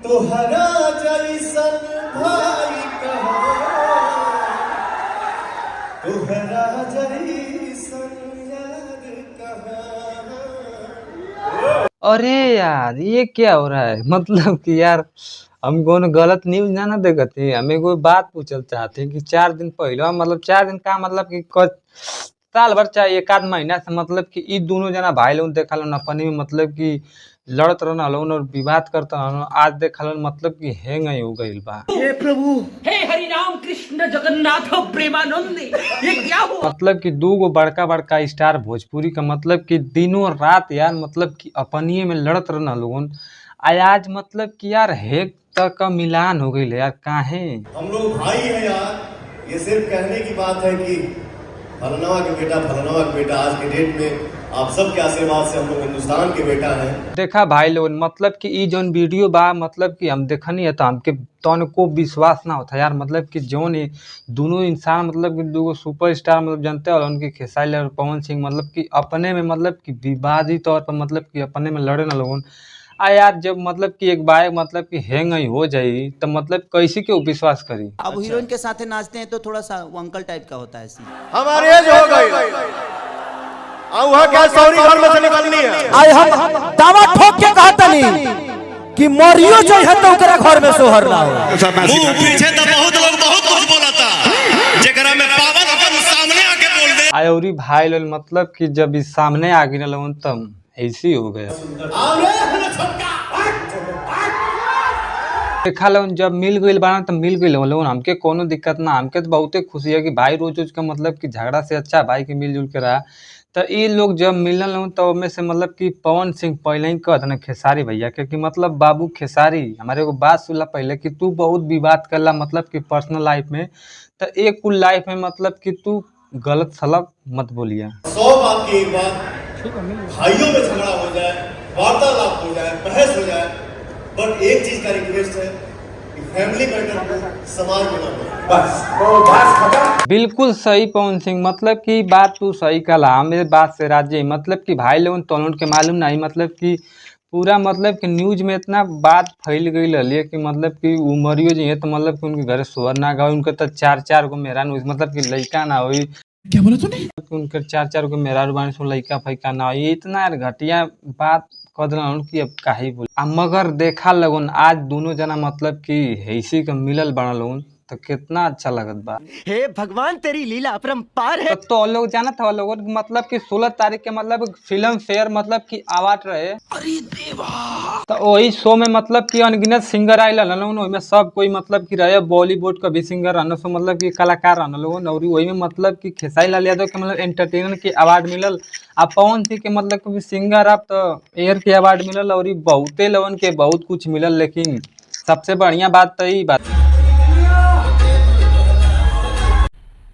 तोहरा जैसन भाई कहाँ, तोहरा जैसन यार कहाँ। अरे यार ये क्या हो रहा है, मतलब कि यार हम कौन गलत न्यूज ना देखते, हमें कोई बात पूछल चाहते हैं कि 4 दिन पहले, मतलब 4 दिन का मतलब कि साल भर चाहे एक आध महीना से, मतलब कि ई दोनों जना भाई लोग देखा लो अपनी में, मतलब कि लड़त रहना लोन और विवाद करता रहना, आज देखा लो मतलब कि हैंग हो गई बा। हे प्रभु, हे हरि राम कृष्ण जगन्नाथ प्रेमानंद, ये क्या हुआ? मतलब कि दो गो बड़का बड़का स्टार भोजपुरी का, मतलब कि दिनों रात यार, मतलब कि अपनिए में लड़त रहना लोगन, आज मतलब कि यार हेक तक का मिलान हो गई यार, काहे हम लोग भाई हैं यार। ये सिर्फ कहने की बात है कि फलनवा के बेटा, फलनवा के बेटा, आज के डेट में आप सबके आशीर्वाद से हम लोग हिंदुस्तान के बेटा हैं। देखा भाई लोग, मतलब कि ई जौन वीडियो बा, मतलब कि हम देखनी है तो हमके तनको विश्वास ना होता यार, मतलब कि जौन ये दोनों इंसान, मतलब कि दो सुपर स्टार, मतलब जानते हो उनके खेसारी लाल और पवन सिंह, मतलब कि अपने में, मतलब कि विवादी तौर पर, मतलब कि अपने में लड़े ना लोगन। आ यार जब मतलब कि एक बार मतलब कि हैंग हो जाई तो मतलब कैसे क्यों विश्वास करी। अब हीरोइन के साथ नाचते हैं तो थोड़ा सा वो अंकल टाइप का होता है सीन। हमारी एज हो गई, क्या सौरी घर में से निकलनी है। आई हम दावा ठोक के कहता नहीं कि मरियो जो है तो ओकरा घर में सोहर ना हो। मुंह पीछे तो बहुत लोग बहुत कुछ बोलता, जेकरा में पावर अपन सामने आके बोल दे। आयोरी भाई लोग, मतलब कि जब इस सामने आ गई ना लोगन तब ऐसी हो गया। देखा लोगन जब मिल गई बाना तो मिल गई लोगन, हमके कोनो दिक्कत ना, हमके तो बहुते खुशी है कि भाई रोज रोज का, मतलब कि झगड़ा से अच्छा भाई के मिलजुल के रहा। तो ये लोग जब मिलल लोग तो में से, मतलब कि पवन सिंह पहले ही कहता ना खेसारी भैया के कि मतलब बाबू खेसारी, हमारे को बात सुनला पहले कि तू बहुत विवाद करला, मतलब कि पर्सनल लाइफ में, तो एक कुल लाइफ में, मतलब कि तू गलत सलत मत बोलिया। 100 बात की एक बात, भाइयों में झगड़ा हो जाए, वार्तालाप हो जाए, बहस हो जाए, बट एक चीज का रिक्वेस्ट है कि फैमिली मैटर को समाज में ना बोले, बस। बिल्कुल सही पवन सिंह, मतलब कि बात तू सही कला, मेरे बात से राज्य, मतलब कि भाई लोगन तो के मालूम नहीं, मतलब कि पूरा, मतलब कि न्यूज में इतना बात फैल गई रही कि मतलब कि उमरियो जी है तो मतलब कि उनके घर सोहर ना गए, उनके तो 4-4 गो मेहरान हुई, मतलब कि लड़का ना हुई। क्या बोला तूने? उनके 4-4 गो मेहरान बानी सो, लड़का फैका ना हुई, इतना यार घटिया बात कह दिलन कि अब काहे बोल। मगर देखा लगन आज दोनों जना, मतलब कि हैसी के मिलल बना लोगन तो कितना अच्छा लगत बा। हे भगवान तेरी लीला अपरंपार है। तो लोग जाना था लोगों, मतलब कि 16 तारीख के, मतलब फिल्म फेयर, मतलब कि अवार्ड रहे। अरे देवा। तो वही शो में, मतलब कि अनगिनत सिंगर आयल में सब कोई, मतलब कि रहे बॉलीवुड का भी सिंगर रहना सो, मतलब कि कलाकार रहना लोगन, और वही में मतलब कि खेसारी लाल यादव के मतलब एंटरटेनर के अवार्ड मिलल, आ पवन सिंह के मतलब कि सिंगर अब तो एयर के अवार्ड मिलल, और बहुते लोगन के बहुत कुछ मिलल, लेकिन सबसे बढ़िया बात तो यही बात,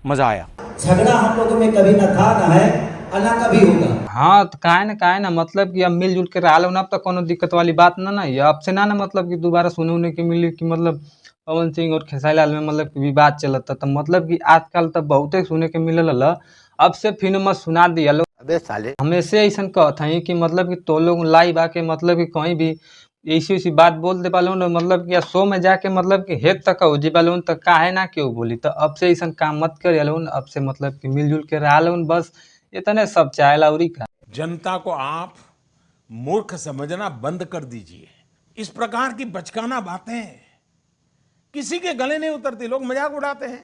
मजा आया। झगड़ा हम लोगों में कभी न था, न है, और न कभी होगा। हाँ तो काहे ना, मतलब कि अब मिलजुल के रहा अब तो कोनो दिक्कत वाली बात ना है, अब से ना मतलब कि दोबारा सुने उन्हें की मिली कि मतलब पवन सिंह और खेसारी लाल में मतलब कि विवाद चलता, तो मतलब कि आजकल तो बहुते सुने के मिलल, अब से फिर मत सुना दिया लोग। अबे साले हमेशा ऐसा कहता है कि मतलब कि तो लोग लाइव आके, मतलब कि कहीं भी ऐसी ऐसी बात बोल दे पालो ना, मतलब कि शो में जाके, मतलब कि हेत तक हो जी पालो तो काहे ना क्यों बोली, तो अब से ऐसा काम मत कर लो, अब से मतलब कि मिलजुल के रहा लो, बस इतने सब चाहेला। और का जनता को आप मूर्ख समझना बंद कर दीजिए। इस प्रकार की बचकाना बातें किसी के गले नहीं उतरती, लोग मजाक उड़ाते हैं।